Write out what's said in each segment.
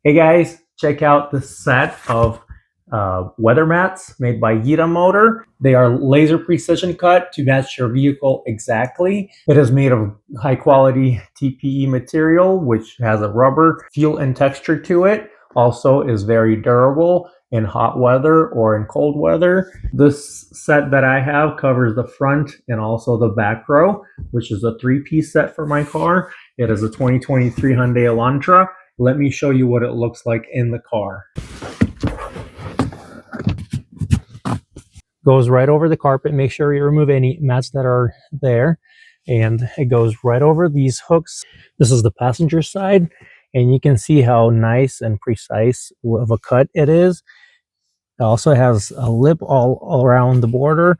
Hey guys, check out this set of weather mats made by YITAMOTOR. They are laser precision cut to match your vehicle exactly. It is made of high quality TPE material, which has a rubber feel and texture to it. Also is very durable in hot weather or in cold weather. This set that I have covers the front and also the back row, which is a 3-piece set for my car. It is a 2023 Hyundai Elantra. Let me show you what it looks like in the car. Goes right over the carpet. Make sure you remove any mats that are there. And it goes right over these hooks. This is the passenger side. And you can see how nice and precise of a cut it is. It also has a lip all around the border.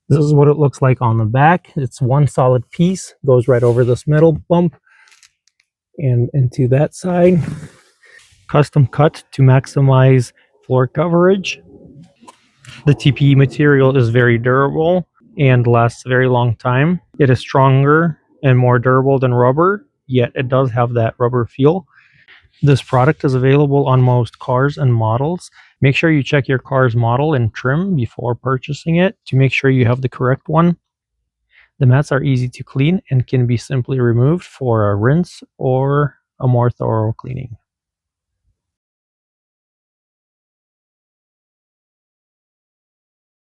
This is what it looks like on the back. It's one solid piece. Goes right over this middle bump and into that side. Custom cut to maximize floor coverage. The TPE material is very durable and lasts a very long time. It is stronger and more durable than rubber, yet it does have that rubber feel. This product is available on most cars and models. Make sure you check your car's model and trim before purchasing it to make sure you have the correct one. The mats are easy to clean and can be simply removed for a rinse or a more thorough cleaning.